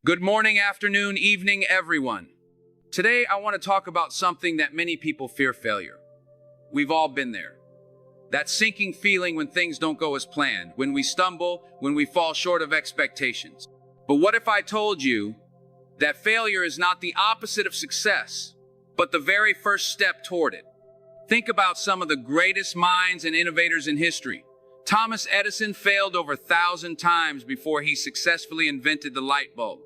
Good morning, afternoon, evening, everyone. Today, I want to talk about something that many people fear: failure. We've all been there. That sinking feeling when things don't go as planned, when we stumble, when we fall short of expectations. But what if I told you that failure is not the opposite of success, but the very first step toward it? Think about some of the greatest minds and innovators in history. Thomas Edison failed over 1,000 times before he successfully invented the light bulb.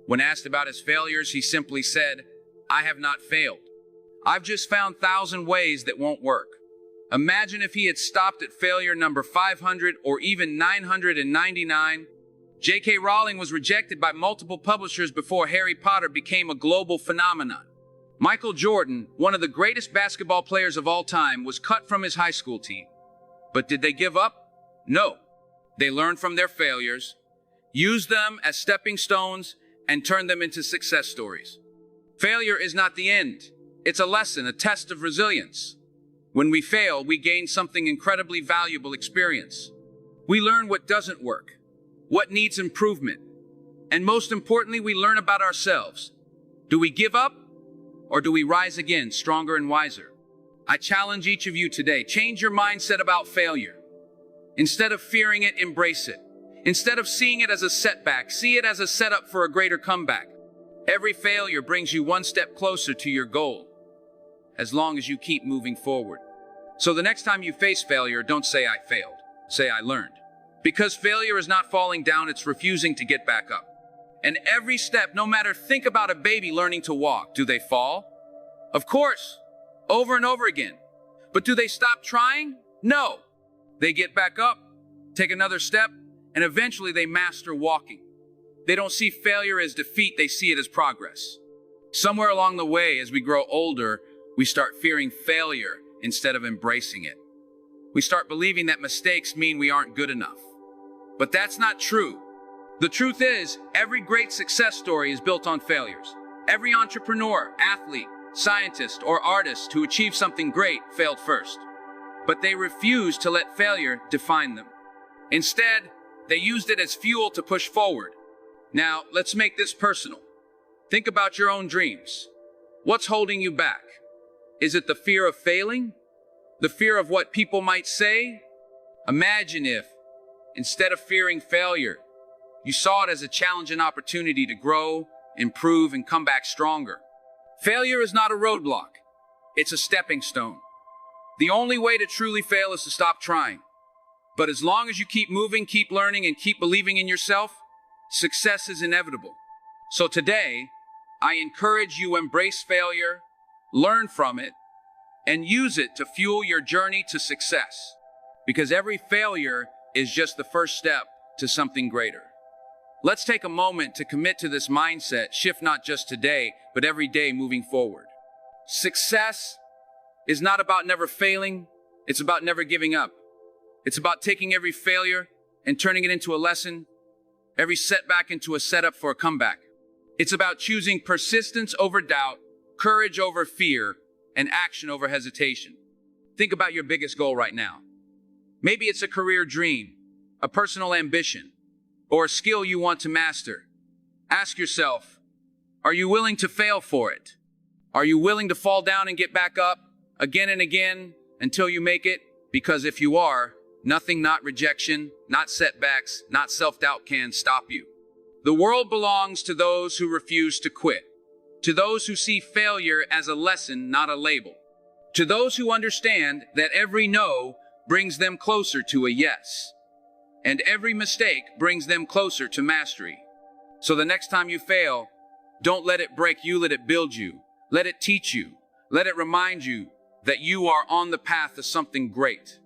When asked about his failures, he simply said, "I have not failed. I've just found 1,000 ways that won't work." Imagine if he had stopped at failure number 500 or even 999. J.K. Rowling was rejected by multiple publishers before Harry Potter became a global phenomenon. Michael Jordan, one of the greatest basketball players of all time, was cut from his high school team. But did they give up? No. They learned from their failures, used them as stepping stones, and turned them into success stories. Failure is not the end. It's a lesson, a test of resilience. When we fail, we gain something incredibly valuable: experience. We learn what doesn't work, what needs improvement, and most importantly, we learn about ourselves. Do we give up, or do we rise again, stronger and wiser? I challenge each of you today: change your mindset about failure. Instead of fearing it, embrace it. Instead of seeing it as a setback, see it as a setup for a greater comeback. Every failure brings you one step closer to your goal, as long as you keep moving forward. So the next time you face failure, don't say "I failed." Say "I learned." Because failure is not falling down, it's refusing to get back up. And every step, no matter, think about a baby learning to walk. Do they fall? Of course, over and over again. But do they stop trying? No. They get back up, take another step, and eventually they master walking. They don't see failure as defeat, they see it as progress. Somewhere along the way, as we grow older, we start fearing failure instead of embracing it. We start believing that mistakes mean we aren't good enough. But that's not true. The truth is, every great success story is built on failures. Every entrepreneur, athlete, scientist, or artist who achieved something great failed first. But they refused to let failure define them. Instead, they used it as fuel to push forward. Now, let's make this personal. Think about your own dreams. What's holding you back? Is it the fear of failing? The fear of what people might say? Imagine if, instead of fearing failure, you saw it as a challenge and opportunity to grow, improve, and come back stronger. Failure is not a roadblock. It's a stepping stone. The only way to truly fail is to stop trying. But as long as you keep moving, keep learning, and keep believing in yourself, success is inevitable. So today, I encourage you to embrace failure, learn from it, and use it to fuel your journey to success. Because every failure is just the first step to something greater. Let's take a moment to commit to this mindset shift, not just today, but every day moving forward. Success is not about never failing, it's about never giving up. It's about taking every failure and turning it into a lesson, every setback into a setup for a comeback. It's about choosing persistence over doubt, courage over fear, and action over hesitation. Think about your biggest goal right now. Maybe it's a career dream, a personal ambition, or a skill you want to master. Ask yourself, are you willing to fail for it? Are you willing to fall down and get back up again and again until you make it? Because if you are, nothing, not rejection, not setbacks, not self-doubt can stop you. The world belongs to those who refuse to quit, to those who see failure as a lesson, not a label, to those who understand that every no brings them closer to a yes, and every mistake brings them closer to mastery. So the next time you fail, don't let it break you, let it build you. Let it teach you. Let it remind you that you are on the path to something great.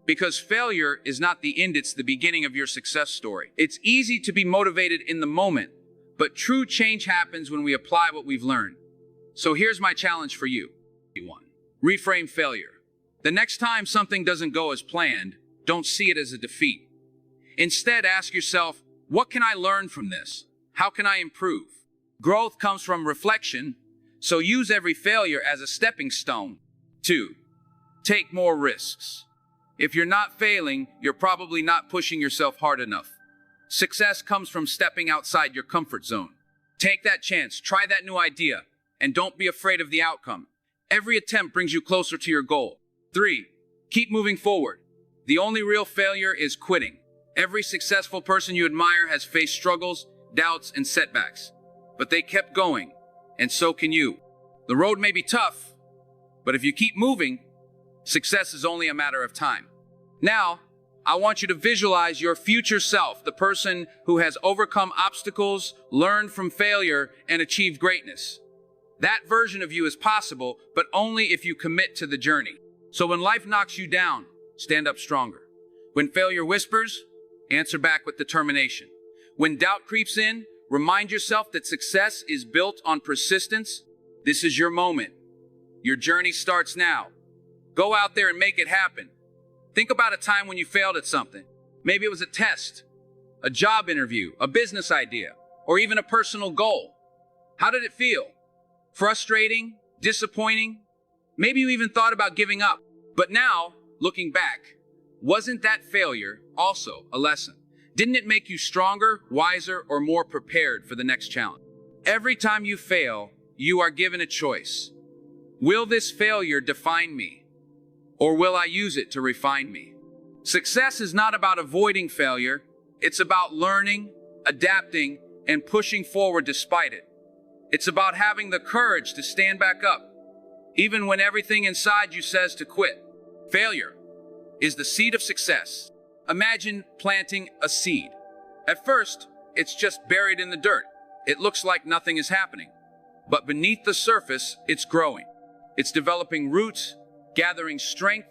Because failure is not the end, it's the beginning of your success story. It's easy to be motivated in the moment, but true change happens when we apply what we've learned. So here's my challenge for you. 1. Reframe failure. The next time something doesn't go as planned, don't see it as a defeat. Instead, ask yourself, what can I learn from this? How can I improve? Growth comes from reflection, so use every failure as a stepping stone. 2. Take more risks. If you're not failing, you're probably not pushing yourself hard enough. Success comes from stepping outside your comfort zone. Take that chance, try that new idea, and don't be afraid of the outcome. Every attempt brings you closer to your goal. 3. Keep moving forward. The only real failure is quitting. Every successful person you admire has faced struggles, doubts, and setbacks. But they kept going, and so can you. The road may be tough, but if you keep moving, success is only a matter of time. Now, I want you to visualize your future self, the person who has overcome obstacles, learned from failure, and achieved greatness. That version of you is possible, but only if you commit to the journey. So when life knocks you down, stand up stronger. When failure whispers, answer back with determination. When doubt creeps in, remind yourself that success is built on persistence. This is your moment. Your journey starts now. Go out there and make it happen. Think about a time when you failed at something. Maybe it was a test, a job interview, a business idea, or even a personal goal. How did it feel? Frustrating? Disappointing? Maybe you even thought about giving up. But now, looking back, wasn't that failure also a lesson? Didn't it make you stronger, wiser, or more prepared for the next challenge? Every time you fail, you are given a choice. Will this failure define me? Or will I use it to refine me? Success is not about avoiding failure. It's about learning, adapting, and pushing forward despite it. It's about having the courage to stand back up, even when everything inside you says to quit. Failure is the seed of success. Imagine planting a seed. At first, it's just buried in the dirt. It looks like nothing is happening. But beneath the surface, it's growing. It's developing roots, gathering strength,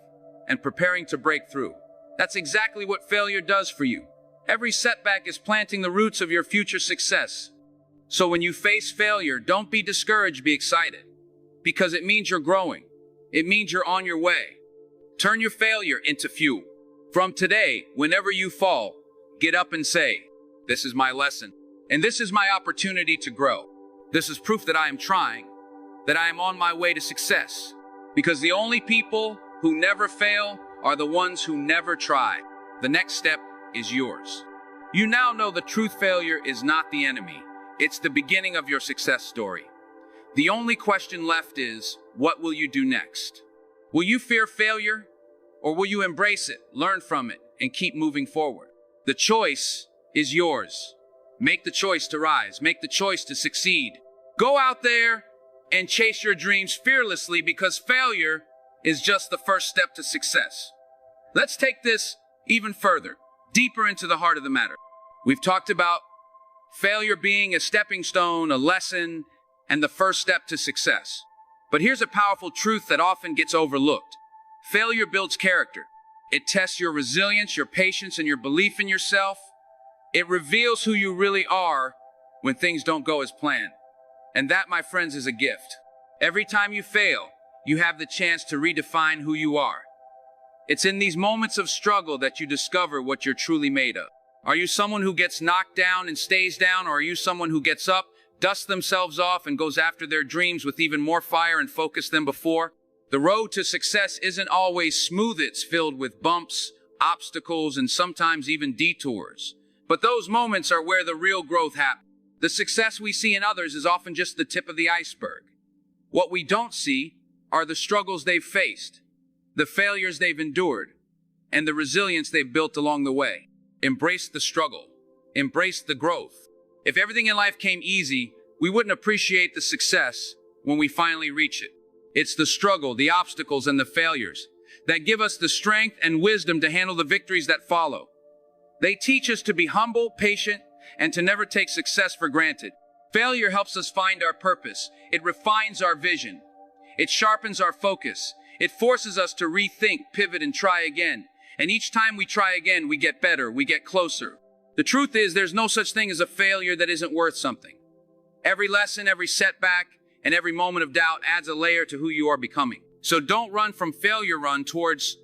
and preparing to break through. That's exactly what failure does for you. Every setback is planting the roots of your future success. So when you face failure, don't be discouraged, be excited. Because it means you're growing. It means you're on your way. Turn your failure into fuel. From today, whenever you fall, get up and say, "This is my lesson, and this is my opportunity to grow. This is proof that I am trying, that I am on my way to success." Because the only people who never fail are the ones who never try. The next step is yours. You now know the truth: failure is not the enemy. It's the beginning of your success story. The only question left is, what will you do next? Will you fear failure? Or will you embrace it, learn from it, and keep moving forward? The choice is yours. Make the choice to rise. Make the choice to succeed. Go out there and chase your dreams fearlessly, because failure is just the first step to success. Let's take this even further, deeper into the heart of the matter. We've talked about failure being a stepping stone, a lesson, and the first step to success. But here's a powerful truth that often gets overlooked. Failure builds character. It tests your resilience, your patience, and your belief in yourself. It reveals who you really are when things don't go as planned. And that, my friends, is a gift. Every time you fail, you have the chance to redefine who you are. It's in these moments of struggle that you discover what you're truly made of. Are you someone who gets knocked down and stays down, or are you someone who gets up, dusts themselves off, and goes after their dreams with even more fire and focus than before? The road to success isn't always smooth. It's filled with bumps, obstacles, and sometimes even detours. But those moments are where the real growth happens. The success we see in others is often just the tip of the iceberg. What we don't see are the struggles they've faced, the failures they've endured, and the resilience they've built along the way. Embrace the struggle. Embrace the growth. If everything in life came easy, we wouldn't appreciate the success when we finally reach it. It's the struggle, the obstacles, and the failures that give us the strength and wisdom to handle the victories that follow. They teach us to be humble, patient, and to never take success for granted. Failure helps us find our purpose. It refines our vision. It sharpens our focus. It forces us to rethink, pivot, and try again. And each time we try again, we get better, we get closer. The truth is, there's no such thing as a failure that isn't worth something. Every lesson, every setback, and every moment of doubt adds a layer to who you are becoming. So don't run from failure, run towards